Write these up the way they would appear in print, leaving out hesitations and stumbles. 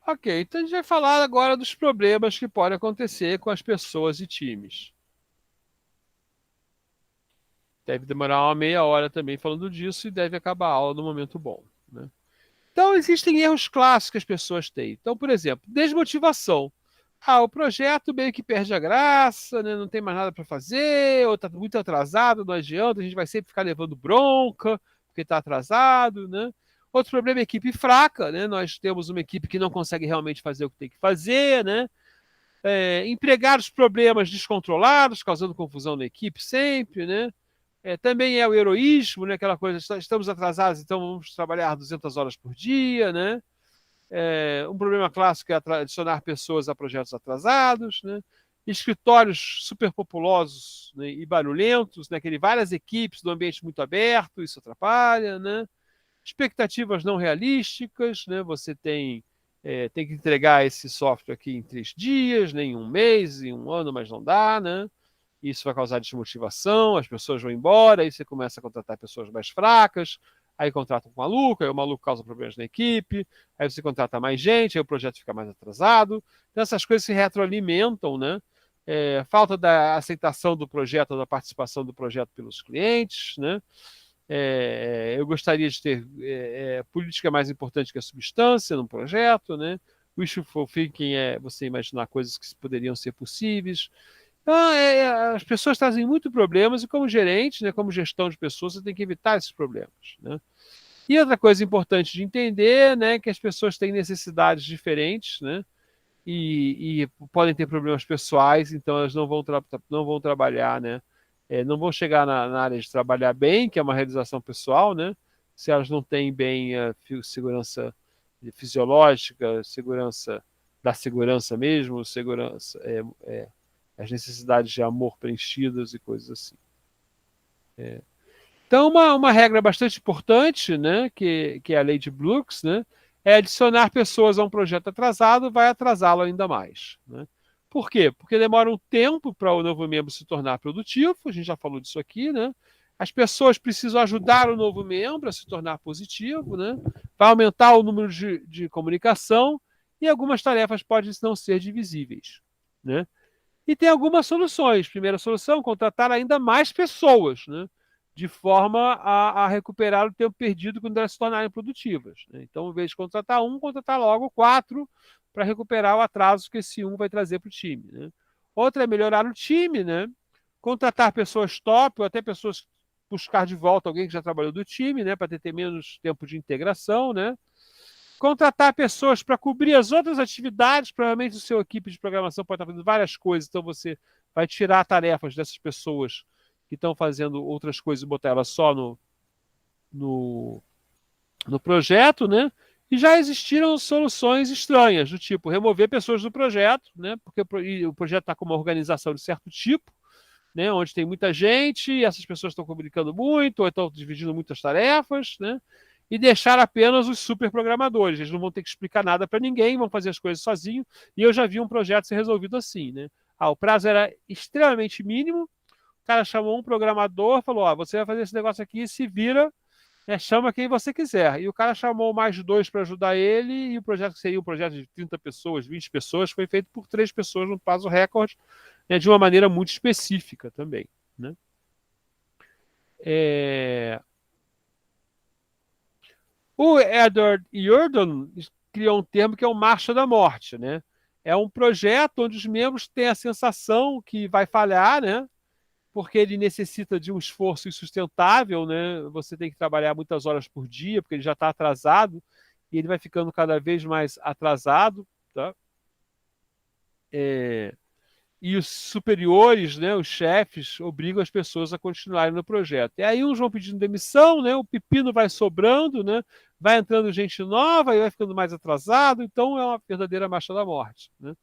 Ok, então a gente vai falar agora dos problemas que podem acontecer com as pessoas e times. Deve demorar uma meia hora também falando disso e deve acabar a aula no momento bom, né? Então, existem erros clássicos que as pessoas têm. Então, por exemplo, desmotivação. O projeto meio que perde a graça, né? Não tem mais nada para fazer, ou está muito atrasado, não adianta, a gente vai sempre ficar levando bronca, porque está atrasado, né? Outro problema é equipe fraca, né? Nós temos uma equipe que não consegue realmente fazer o que tem que fazer, né? Empregar os problemas descontrolados, causando confusão na equipe sempre, né? Também é o heroísmo, né? Aquela coisa, estamos atrasados, então vamos trabalhar 200 horas por dia, né? Um problema clássico é adicionar pessoas a projetos atrasados, né? Escritórios superpopulosos, né, e barulhentos, né? Várias equipes no ambiente muito aberto, isso atrapalha, né? Expectativas não realísticas, né? Você tem que entregar esse software aqui em 3 dias, né? Em um mês, em um ano, mas não dá, né? Isso vai causar desmotivação, as pessoas vão embora, aí você começa a contratar pessoas mais fracas, aí contrata um maluco, aí o maluco causa problemas na equipe, aí você contrata mais gente, aí o projeto fica mais atrasado. Então essas coisas se retroalimentam, né? Falta da aceitação do projeto, da participação do projeto pelos clientes, né? Eu gostaria de ter política mais importante que a substância no projeto, né? Wishful thinking é você imaginar coisas que poderiam ser possíveis. Então, as pessoas trazem muito problemas e como gerente, né, como gestão de pessoas, você tem que evitar esses problemas, né? E outra coisa importante de entender, né, que as pessoas têm necessidades diferentes, né, e podem ter problemas pessoais, então elas não vão trabalhar, né, não vão chegar na área de trabalhar bem, que é uma realização pessoal, né, se elas não têm bem a segurança fisiológica, segurança da segurança mesmo, segurança, as necessidades de amor preenchidas e coisas assim. Então, uma regra bastante importante, né, que é a lei de Brooks, né, é adicionar pessoas a um projeto atrasado, vai atrasá-lo ainda mais, né? Por quê? Porque demora um tempo para o novo membro se tornar produtivo, a gente já falou disso aqui, né? As pessoas precisam ajudar o novo membro a se tornar positivo, né? Vai aumentar o número de comunicação e algumas tarefas podem não ser divisíveis, né? E tem algumas soluções. Primeira solução, contratar ainda mais pessoas, né? De forma a recuperar o tempo perdido quando elas se tornarem produtivas, né? Então, em vez de contratar um, contratar logo 4 para recuperar o atraso que esse um vai trazer para o time, né? Outra é melhorar o time, né? Contratar pessoas top ou até pessoas buscar de volta alguém que já trabalhou do time, né? Para ter menos tempo de integração, né? Contratar pessoas para cobrir as outras atividades, provavelmente o seu equipe de programação pode estar fazendo várias coisas, então você vai tirar tarefas dessas pessoas que estão fazendo outras coisas e botar elas só no, no projeto, né? E já existiram soluções estranhas, do tipo remover pessoas do projeto, né? Porque o projeto está com uma organização de certo tipo, né? Onde tem muita gente, e essas pessoas estão comunicando muito, ou estão dividindo muitas tarefas, né? E deixar apenas os super programadores. Eles não vão ter que explicar nada para ninguém, vão fazer as coisas sozinhos. E eu já vi um projeto ser resolvido assim, né? O prazo era extremamente mínimo. O cara chamou um programador, falou: você vai fazer esse negócio aqui, se vira, né, chama quem você quiser. E o cara chamou mais 2 para ajudar ele, e o projeto, que seria um projeto de 30 pessoas, 20 pessoas, foi feito por 3 pessoas no prazo recorde, né, de uma maneira muito específica também, né? É... O Edward Jordan criou um termo que é o Marcha da Morte, né? É um projeto onde os membros têm a sensação que vai falhar, né? Porque ele necessita de um esforço insustentável, né? Você tem que trabalhar muitas horas por dia, porque ele já está atrasado, e ele vai ficando cada vez mais atrasado, tá? E os superiores, né, os chefes, obrigam as pessoas a continuarem no projeto. E aí uns vão pedindo demissão, né, o pepino vai sobrando, né, vai entrando gente nova e vai ficando mais atrasado, então é uma verdadeira marcha da morte, né?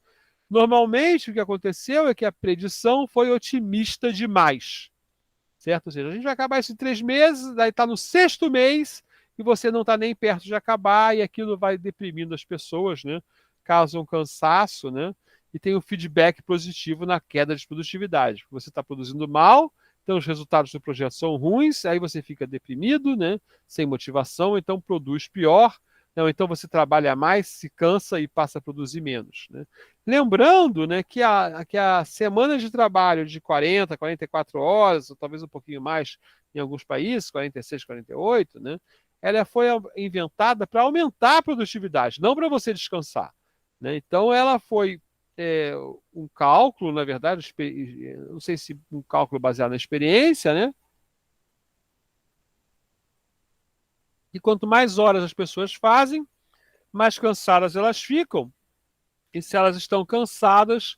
Normalmente o que aconteceu é que a predição foi otimista demais, certo? Ou seja, a gente vai acabar isso em 3 meses, daí está no 6º mês e você não está nem perto de acabar e aquilo vai deprimindo as pessoas, né? Causa um cansaço, né? E tem um feedback positivo na queda de produtividade. Você está produzindo mal, então os resultados do projeto são ruins, aí você fica deprimido, né? Sem motivação, então produz pior, Não, então você trabalha mais, se cansa e passa a produzir menos, né? Lembrando, né, que a semana de trabalho de 40, 44 horas, ou talvez um pouquinho mais em alguns países, 46, 48, né, ela foi inventada para aumentar a produtividade, não para você descansar, né? Então ela foi é, um cálculo, na verdade, não sei se um cálculo baseado na experiência, né? E quanto mais horas as pessoas fazem, mais cansadas elas ficam. E se elas estão cansadas,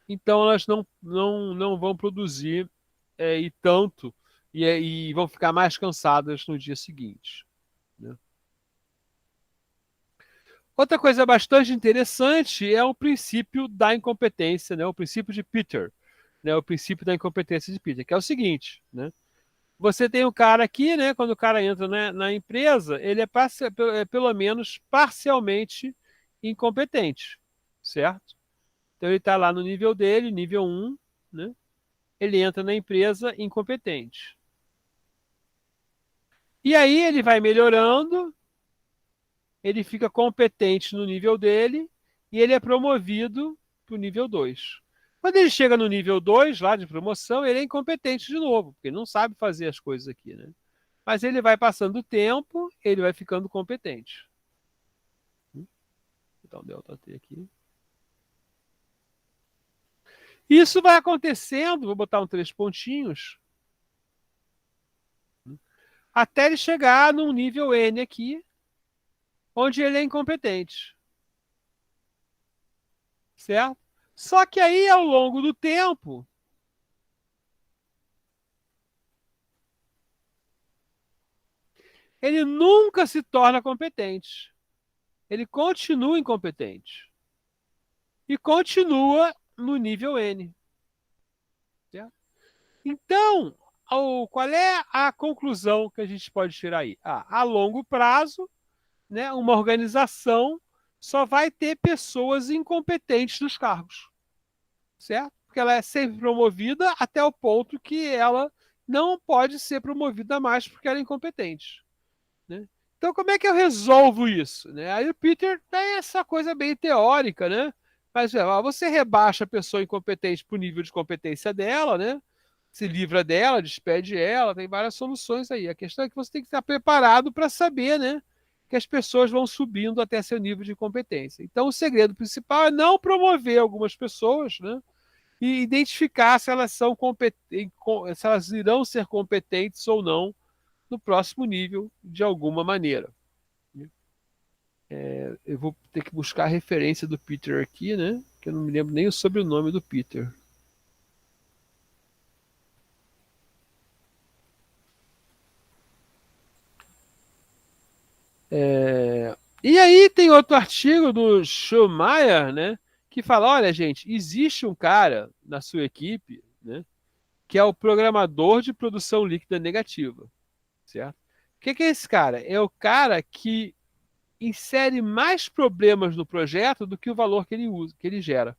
então elas não vão produzir e tanto, e vão ficar mais cansadas no dia seguinte, né? Outra coisa bastante interessante é o princípio da incompetência, né? O princípio de Peter, né? O princípio da incompetência de Peter, que é o seguinte, né? Você tem um cara aqui, né? Quando o cara entra na empresa, ele é pelo menos parcialmente incompetente, certo? Então ele está lá no nível dele, nível um, né? Ele entra na empresa incompetente. E aí ele vai melhorando, ele fica competente no nível dele e ele é promovido para o nível 2. Quando ele chega no nível 2 lá de promoção, ele é incompetente de novo, porque ele não sabe fazer as coisas aqui, né? Mas ele vai passando o tempo, ele vai ficando competente. Então, delta T aqui. Isso vai acontecendo, vou botar um três pontinhos, até ele chegar num nível N aqui, onde ele é incompetente, certo? Só que aí, ao longo do tempo, ele nunca se torna competente. Ele continua incompetente. E continua no nível N, certo? Então, qual é a conclusão que a gente pode tirar aí? A longo prazo, né, uma organização só vai ter pessoas incompetentes nos cargos, certo? Porque ela é sempre promovida até o ponto que ela não pode ser promovida mais porque ela é incompetente, né? Então, como é que eu resolvo isso, né? Aí o Peter tem essa coisa bem teórica, né? Mas você rebaixa a pessoa incompetente para o nível de competência dela, né? Se livra dela, despede ela, tem várias soluções aí. A questão é que você tem que estar preparado para saber, né? Que as pessoas vão subindo até seu nível de competência. Então, o segredo principal é não promover algumas pessoas, né? E identificar se elas são competentes, se elas irão ser competentes ou não no próximo nível de alguma maneira. Eu vou ter que buscar a referência do Peter aqui, né? Que eu não me lembro nem o sobrenome do Peter. E aí tem outro artigo do Schumacher, né? Que fala, olha, gente, existe um cara na sua equipe, né? Que é o programador de produção líquida negativa, certo? O que é esse cara? É o cara que insere mais problemas no projeto do que o valor que ele usa, que ele gera.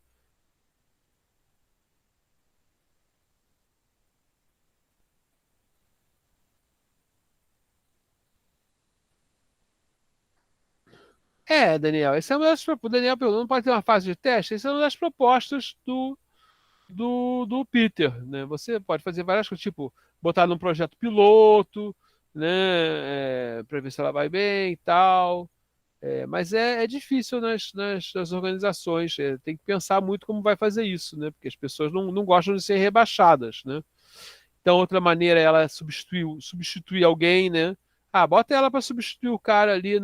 Daniel, essa é uma das propostas. Daniel perguntou, não pode ter uma fase de teste? Essa é uma das propostas do Peter, né? Você pode fazer várias coisas, tipo, botar num projeto piloto, né? Para ver se ela vai bem e tal. Mas é difícil nas organizações. Tem que pensar muito como vai fazer isso, né? Porque as pessoas não gostam de ser rebaixadas, né? Então, outra maneira é ela substituir alguém, né? Ah, bota ela para substituir o cara ali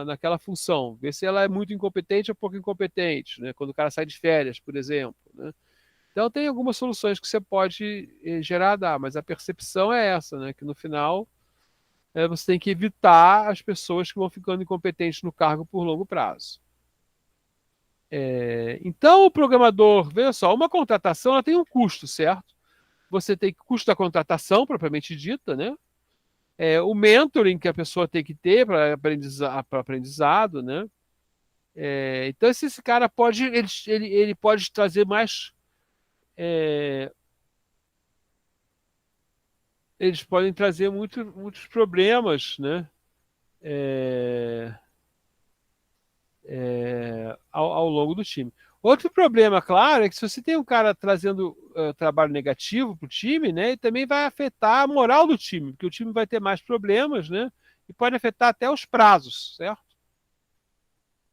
naquela função. Ver se ela é muito incompetente ou pouco incompetente, né? Quando o cara sai de férias, por exemplo, né? Então, tem algumas soluções que você pode gerar, dar, mas a percepção é essa, né? Que no final você tem que evitar as pessoas que vão ficando incompetentes no cargo por longo prazo. Então, o programador, veja só, uma contratação ela tem um custo, certo? Você tem custo da contratação, propriamente dita, né? O mentoring que a pessoa tem que ter para aprendizado, né? Então, esse cara pode, ele pode trazer mais. é, Eles podem trazer muitos problemas, né? É, ao longo do time. Outro problema, claro, é que se você tem um cara trazendo trabalho negativo para o time, né, ele também vai afetar a moral do time, porque o time vai ter mais problemas, né, e pode afetar até os prazos, certo?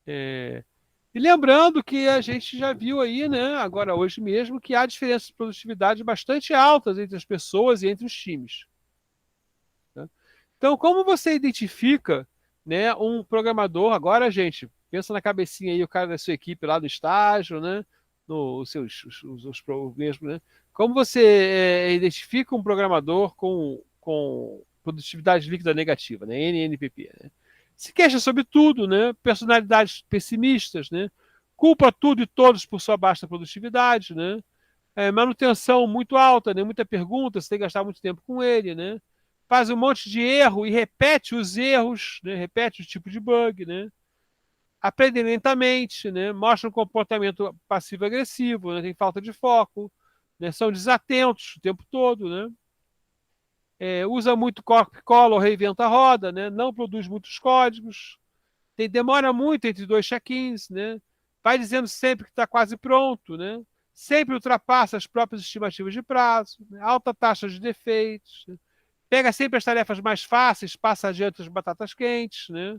E lembrando que a gente já viu aí, né, agora hoje mesmo, que há diferenças de produtividade bastante altas entre as pessoas e entre os times. Né? Então, como você identifica, né, um programador? Agora, gente, pensa na cabecinha aí, o cara da sua equipe lá do estágio, né, os seus mesmo, né? Como você identifica um programador com produtividade líquida negativa, né, NNPP, né? Se queixa sobre tudo, né? Personalidades pessimistas, né? Culpa tudo e todos por sua baixa produtividade, né? Manutenção muito alta, né? Muita pergunta, você tem que gastar muito tempo com ele, né? Faz um monte de erro e repete os erros, né? Repete o tipo de bug, né? Aprende lentamente, né? Mostra um comportamento passivo-agressivo, né? Tem falta de foco, né? São desatentos o tempo todo, né? Usa muito copy-cola ou reinventa a roda, né? Não produz muitos códigos, demora muito entre dois check-ins, né? Vai dizendo sempre que está quase pronto, né? Sempre ultrapassa as próprias estimativas de prazo, né? Alta taxa de defeitos, né? Pega sempre as tarefas mais fáceis, passa adiante as batatas quentes, né?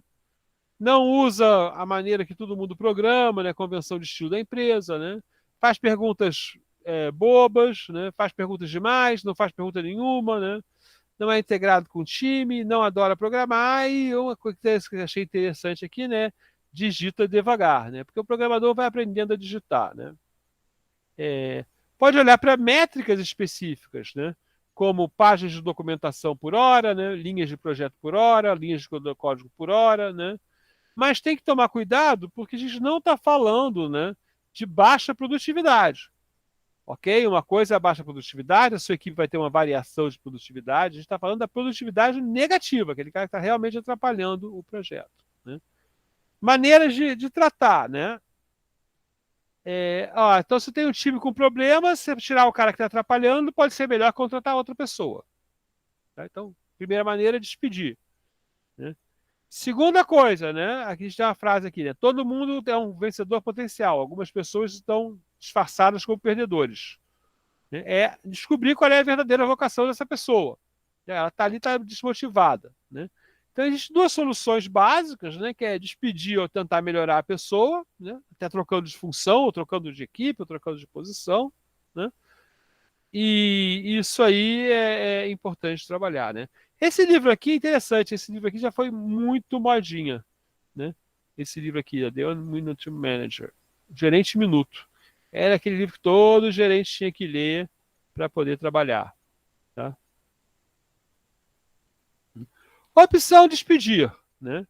Não usa a maneira que todo mundo programa, né? Convenção de estilo da empresa, né? Faz perguntas bobas, né? Faz perguntas demais, não faz pergunta nenhuma, né? Não é integrado com o time, não adora programar, e uma coisa que eu achei interessante aqui, né? Digita devagar, né? Porque o programador vai aprendendo a digitar, né? Pode olhar para métricas específicas, né? Como páginas de documentação por hora, né? Linhas de projeto por hora, linhas de código por hora, né? Mas tem que tomar cuidado porque a gente não está falando, né, de baixa produtividade. Ok? Uma coisa é a baixa produtividade, a sua equipe vai ter uma variação de produtividade. A gente está falando da produtividade negativa, aquele cara que está realmente atrapalhando o projeto. Né? Maneiras de tratar, né? Então, se tem um time com problemas, você tirar o cara que está atrapalhando, pode ser melhor contratar outra pessoa. Tá? Então, primeira maneira é despedir. Né? Segunda coisa, né? Aqui a gente tem uma frase aqui, né? Todo mundo é um vencedor potencial. Algumas pessoas estão disfarçadas como perdedores. É descobrir qual é a verdadeira vocação dessa pessoa. Ela está ali, está desmotivada. Né? Então, existem duas soluções básicas, né? Que é despedir ou tentar melhorar a pessoa, né? Até trocando de função, ou trocando de equipe, ou trocando de posição. Né? E isso aí é importante trabalhar. Né? Esse livro aqui é interessante, esse livro aqui já foi muito modinha. Né? Esse livro aqui, The One Minute Manager, Gerente Minuto. Era aquele livro que todo gerente tinha que ler para poder trabalhar. Tá? Opção despedir. Né?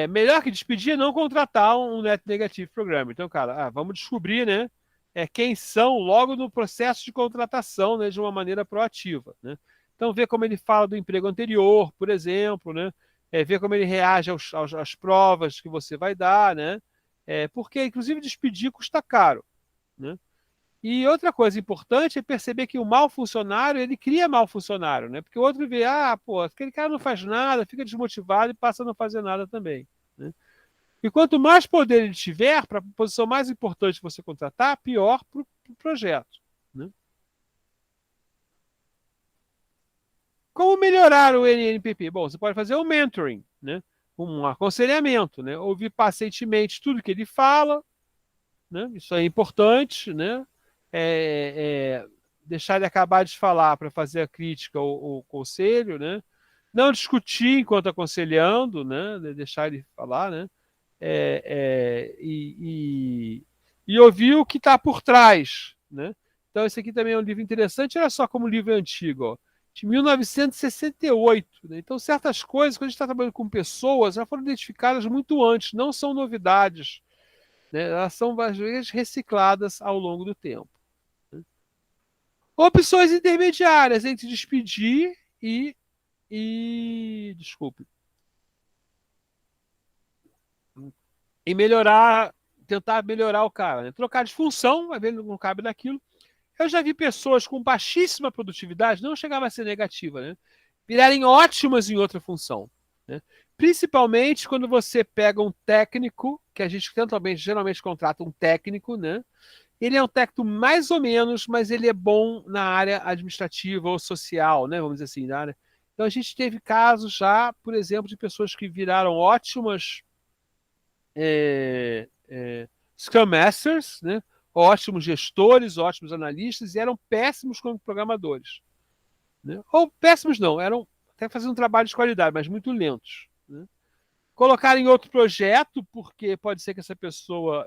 Melhor que despedir é não contratar um Net Negative Programmer. Então, cara, vamos descobrir, né, quem são logo no processo de contratação, né, de uma maneira proativa. Né? Então, ver como ele fala do emprego anterior, por exemplo, né? Ver como ele reage às provas que você vai dar, né? Porque, inclusive, despedir custa caro. Né? E outra coisa importante é perceber que o mau funcionário, ele cria mau funcionário, né? Porque o outro vê, pô, aquele cara não faz nada, fica desmotivado e passa a não fazer nada também. Né? E quanto mais poder ele tiver, para a posição mais importante que você contratar, pior para o projeto. Né? Como melhorar o NNPP? Bom, você pode fazer um mentoring, né? Um aconselhamento, né? Ouvir pacientemente tudo que ele fala, né? Isso é importante, né? Deixar ele acabar de falar para fazer a crítica ou o conselho, né? Não discutir enquanto aconselhando, né? Deixar ele falar, né? E ouvir o que está por trás, né? Então, esse aqui também é um livro interessante. Olha só como o livro é antigo, ó, de 1968. Né? Então, certas coisas, quando a gente está trabalhando com pessoas, já foram identificadas muito antes, não são novidades. Né? Elas são, às vezes, recicladas ao longo do tempo. Né? Opções intermediárias entre despedir desculpe, e melhorar, tentar melhorar o cara. Né? Trocar de função, vai ver ele não cabe naquilo. Eu já vi pessoas com baixíssima produtividade, não chegava a ser negativa, né? Virarem ótimas em outra função. Né? Principalmente quando você pega um técnico, que a gente geralmente contrata um técnico, né? Ele é um técnico mais ou menos, mas ele é bom na área administrativa ou social, né? Vamos dizer assim, na área. Então a gente teve casos já, por exemplo, de pessoas que viraram ótimas Scrum Masters, né? Ótimos gestores, ótimos analistas, e eram péssimos como programadores. Né? Ou péssimos não, eram até fazendo um trabalho de qualidade, mas muito lentos. Né? Colocar em outro projeto, porque pode ser que essa pessoa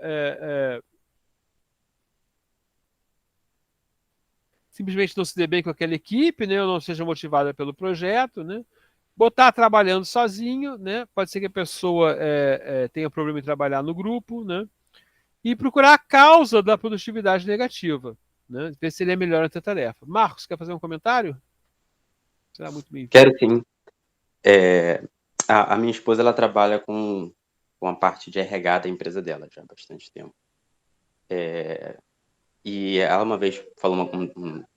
simplesmente não se dê bem com aquela equipe, né? Ou não seja motivada pelo projeto, né? Botar trabalhando sozinho, né? Pode ser que a pessoa tenha problema em trabalhar no grupo, né? E procurar a causa da produtividade negativa, né? Ver se ele é melhor na tarefa. Marcos, quer fazer um comentário? Será muito bem-vindo. Quero sim. A minha esposa, ela trabalha com a parte de RH da empresa dela já há bastante tempo. E ela uma vez falou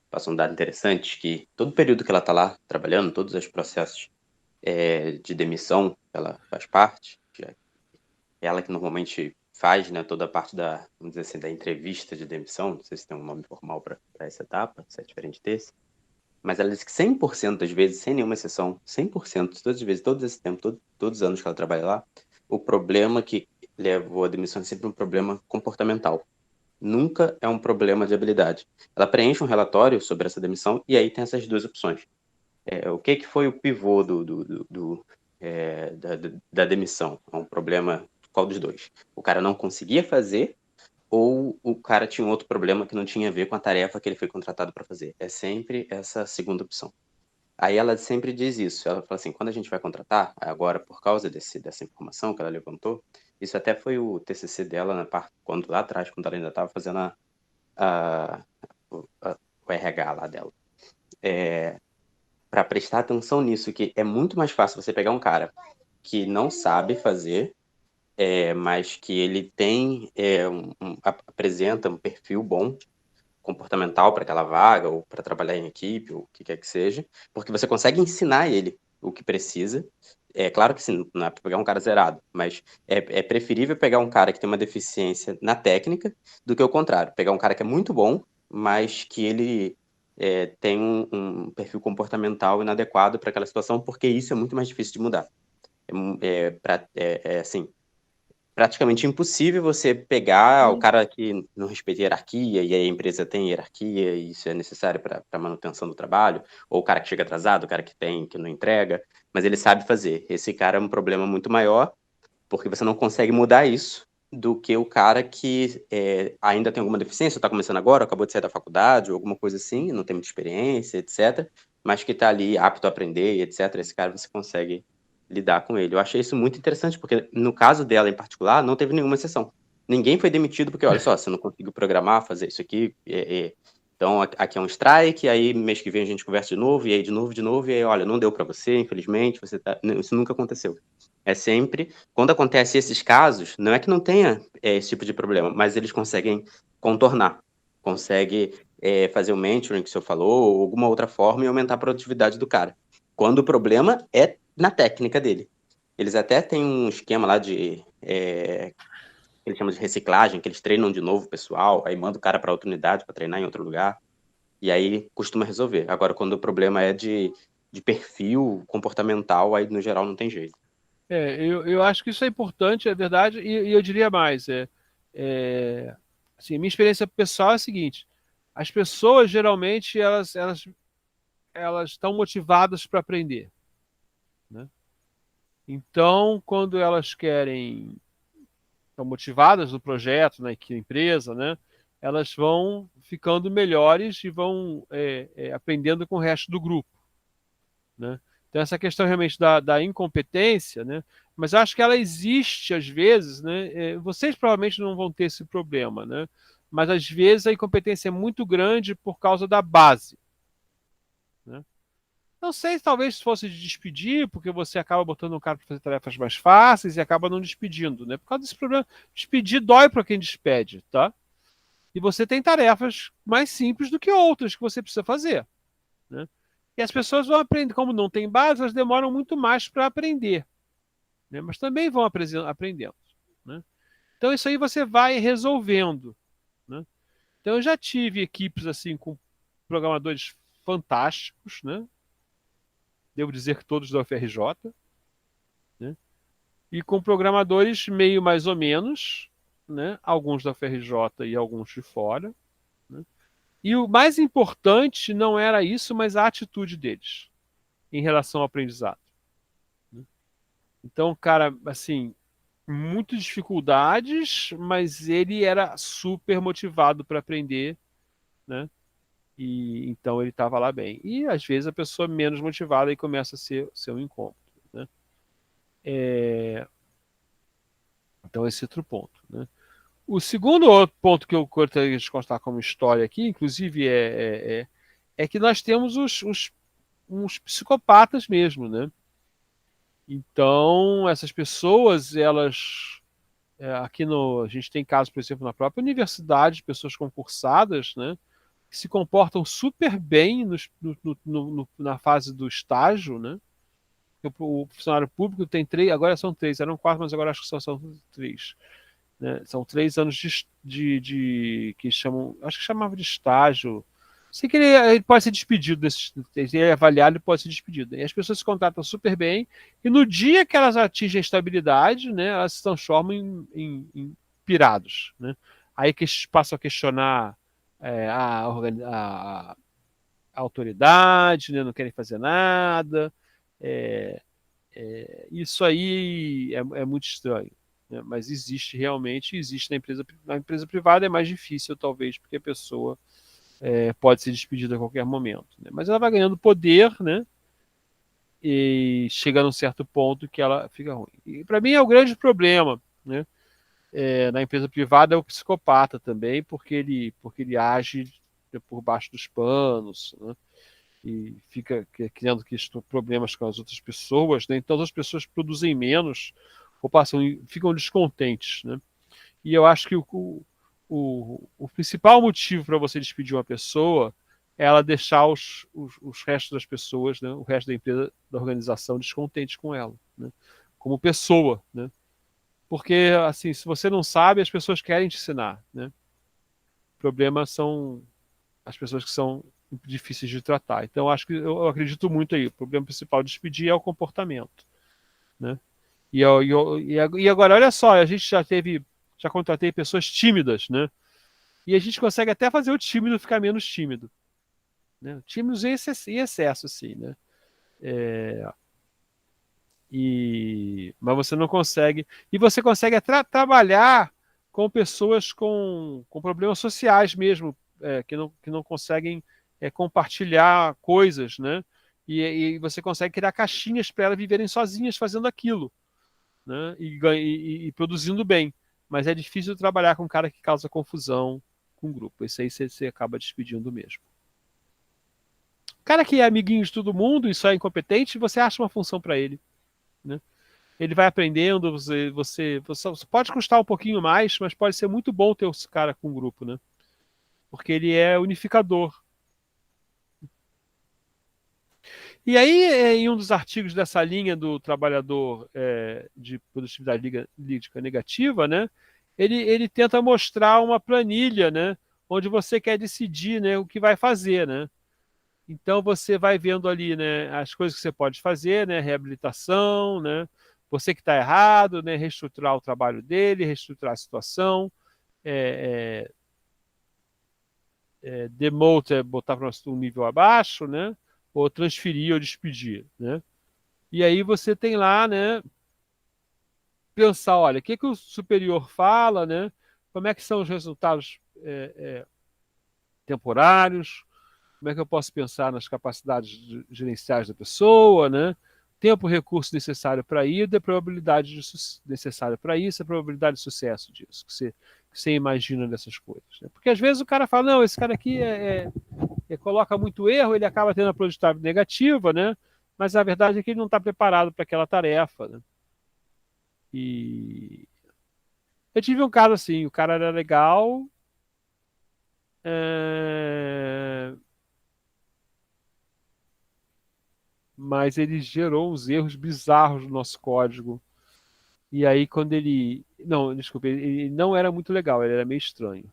passou um dado interessante, que todo período que ela está lá trabalhando, todos os processos de demissão, ela faz parte, ela que normalmente faz, né, toda a parte vamos dizer assim, da entrevista de demissão, não sei se tem um nome formal para essa etapa, se é diferente desse, mas ela disse que 100% das vezes, sem nenhuma exceção, 100%, todas as vezes, todo esse tempo, todos os anos que ela trabalha lá, o problema que levou à demissão é sempre um problema comportamental. Nunca é um problema de habilidade. Ela preenche um relatório sobre essa demissão e aí tem essas duas opções. O que foi o pivô da demissão? É um problema, qual dos dois? O cara não conseguia fazer ou o cara tinha um outro problema que não tinha a ver com a tarefa que ele foi contratado para fazer? É sempre essa segunda opção. Aí ela sempre diz isso. Ela fala assim, quando a gente vai contratar, agora por causa dessa informação que ela levantou, isso até foi o TCC dela na parte lá atrás, quando ela ainda estava fazendo a, o RH lá dela. Para prestar atenção nisso, que é muito mais fácil você pegar um cara que não sabe fazer, mas que ele tem apresenta um perfil bom comportamental para aquela vaga ou para trabalhar em equipe ou o que quer que seja, porque você consegue ensinar ele o que precisa. É claro que sim, não é para pegar um cara zerado, mas é preferível pegar um cara que tem uma deficiência na técnica do que o contrário, pegar um cara que é muito bom, mas que ele tem um perfil comportamental inadequado para aquela situação, porque isso é muito mais difícil de mudar. Assim, praticamente impossível você pegar o cara que não respeita a hierarquia, e a empresa tem hierarquia, e isso é necessário para a manutenção do trabalho, ou o cara que chega atrasado, o cara que não entrega, mas ele sabe fazer. Esse cara é um problema muito maior, porque você não consegue mudar isso do que o cara que ainda tem alguma deficiência, está começando agora, acabou de sair da faculdade, ou alguma coisa assim, não tem muita experiência, etc., mas que está ali apto a aprender, etc. Esse cara você consegue lidar com ele. Eu achei isso muito interessante, porque no caso dela em particular, não teve nenhuma exceção. Ninguém foi demitido porque, olha só, você não conseguiu programar, fazer isso aqui, então aqui é um strike, aí mês que vem a gente conversa de novo, e aí de novo, e aí, olha, não deu para você, infelizmente, isso nunca aconteceu. É sempre, quando acontece esses casos, não é que não tenha esse tipo de problema, mas eles conseguem contornar, conseguem fazer o mentoring que o senhor falou, ou alguma outra forma e aumentar a produtividade do cara. Quando o problema é na técnica dele. Eles até têm um esquema lá que eles chamam de reciclagem, que eles treinam de novo o pessoal, aí manda o cara para outra unidade para treinar em outro lugar, e aí costuma resolver. Agora, quando o problema é de perfil comportamental, aí no geral não tem jeito. Eu acho que isso é importante, é verdade, e eu diria mais. Assim, minha experiência pessoal é a seguinte: as pessoas geralmente elas estão motivadas para aprender, né? Então, quando elas estão motivadas no projeto, na empresa, né? Elas vão ficando melhores e vão aprendendo com o resto do grupo, né? Então, essa questão realmente da incompetência, né? Mas acho que ela existe às vezes, né? Vocês provavelmente não vão ter esse problema, né? Mas às vezes a incompetência é muito grande por causa da base, né? Não sei se talvez fosse de despedir, porque você acaba botando um cara para fazer tarefas mais fáceis e acaba não despedindo, né? Por causa desse problema, despedir dói para quem despede, tá? E você tem tarefas mais simples do que outras que você precisa fazer, né? E as pessoas vão aprender, como não tem base, elas demoram muito mais para aprender, né? Mas também vão aprendendo, né? Então isso aí você vai resolvendo, né? Então eu já tive equipes assim com programadores fantásticos, né? Devo dizer que todos da UFRJ, né? E com programadores meio mais ou menos, né? Alguns da UFRJ e alguns de fora, né? E o mais importante não era isso, mas a atitude deles em relação ao aprendizado, né? Então, cara, assim, muitas dificuldades, mas ele era super motivado para aprender, né? E então ele estava lá bem. E às vezes a pessoa menos motivada e começa a ser um incômodo, né? Então esse é outro ponto, né? O segundo outro ponto que eu gostaria de constar como história aqui, inclusive, é que nós temos uns psicopatas mesmo, né? Então, essas pessoas, elas. Aqui no, a gente tem casos, por exemplo, na própria universidade, de pessoas concursadas, né? Que se comportam super bem na fase do estágio, né? O funcionário público tem três, agora são três, eram quatro, mas agora acho que são três, né? São 3 anos que chamam, acho que chamava de estágio. Sei que ele pode ser despedido, ele é avaliado e pode ser despedido. E as pessoas se contratam super bem, e no dia que elas atingem a estabilidade, né, elas se transformam em pirados, né? Aí que passam a questionar a autoridade, né, não querem fazer nada. É, isso aí é muito estranho, né? Mas existe realmente, existe na empresa privada é mais difícil, talvez, porque a pessoa pode ser despedida a qualquer momento, né? Mas ela vai ganhando poder, né? E chega num certo ponto que ela fica ruim. E para mim é o grande problema, né? Na empresa privada é o psicopata também, porque ele age por baixo dos panos, né? E fica criando problemas com as outras pessoas, né? Então as pessoas produzem menos ou ficam descontentes, né? E eu acho que o principal motivo para você despedir uma pessoa é ela deixar os restos das pessoas, né? O resto da empresa, da organização, descontente com ela, né? Como pessoa, né? Porque, assim, se você não sabe, as pessoas querem te ensinar, né? O problema são as pessoas que são difíceis de tratar. Então, acho que eu acredito muito aí. O problema principal de despedir é o comportamento, né? E agora, olha só, a gente já contratei pessoas tímidas, né? E a gente consegue até fazer o tímido ficar menos tímido, né? Tímidos em excesso, assim, né? Mas você não consegue. E você consegue trabalhar com pessoas com problemas sociais mesmo, que não conseguem compartilhar coisas, né? E você consegue criar caixinhas para elas viverem sozinhas fazendo aquilo, né? E produzindo bem. Mas é difícil trabalhar com um cara que causa confusão com o grupo. Esse aí você acaba despedindo mesmo. O cara que é amiguinho de todo mundo e só é incompetente, você acha uma função para ele, né? Ele vai aprendendo, você pode custar um pouquinho mais, mas pode ser muito bom ter esse cara com o grupo, né? Porque ele é unificador. E aí, em um dos artigos dessa linha do trabalhador de produtividade lítica negativa, né? Ele tenta mostrar uma planilha, né? Onde você quer decidir, né, o que vai fazer, né? Então você vai vendo ali, né, as coisas que você pode fazer, né, reabilitação, né, você que está errado, né, reestruturar o trabalho dele, reestruturar a situação, é, demote é botar para um nível abaixo, né, ou transferir ou despedir, né. E aí você tem lá, né, pensar, olha, o que que o superior fala, né, como é que são os resultados temporários, como é que eu posso pensar nas capacidades gerenciais da pessoa, né? Tempo e recurso necessário para ir, a probabilidade necessária para isso, a probabilidade de sucesso disso, que você imagina dessas coisas, né? Porque às vezes o cara fala, não, esse cara aqui coloca muito erro, ele acaba tendo a produtividade negativa, né? Mas a verdade é que ele não está preparado para aquela tarefa, né? E eu tive um caso assim, o cara era legal, é, mas ele gerou uns erros bizarros no nosso código. E aí quando ele... Não, desculpa, ele não era muito legal, ele era meio estranho.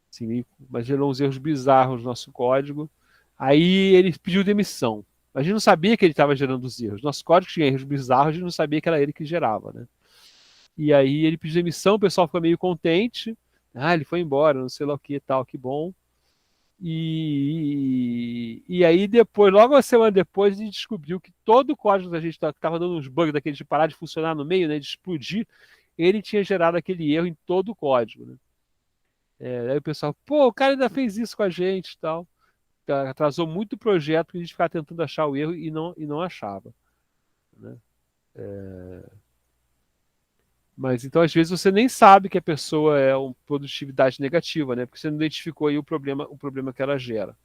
Assim, mas gerou uns erros bizarros no nosso código. Aí ele pediu demissão. A gente não sabia que ele estava gerando os erros. Nosso código tinha erros bizarros, a gente não sabia que era ele que gerava, né? E aí ele pediu demissão, o pessoal ficou meio contente. Ah, ele foi embora, não sei lá o que tal, que bom. E aí depois, logo uma semana depois, a gente descobriu que todo o código da gente que estava dando uns bugs daquele de parar de funcionar no meio, né, de explodir, ele tinha gerado aquele erro em todo o código, né? Aí o pessoal, pô, o cara ainda fez isso com a gente e tal. Atrasou muito o projeto que a gente ficava tentando achar o erro e não achava, né? Mas então, às vezes, você nem sabe que a pessoa é uma produtividade negativa, né? Porque você não identificou aí o problema que ela gera.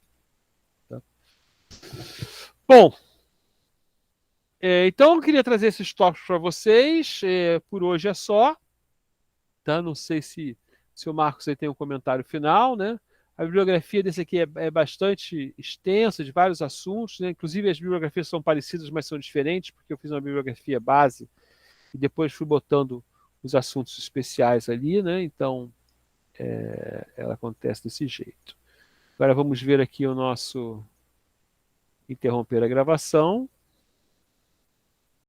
Tá? Bom, então eu queria trazer esses tópicos para vocês. Por hoje é só. Tá? Não sei se o Marcos aí tem um comentário final, né? A bibliografia desse aqui é bastante extensa, de vários assuntos, né? Inclusive as bibliografias são parecidas, mas são diferentes, porque eu fiz uma bibliografia base e depois fui botando os assuntos especiais ali, né? Então, ela acontece desse jeito. Agora vamos ver aqui o nosso interromper a gravação.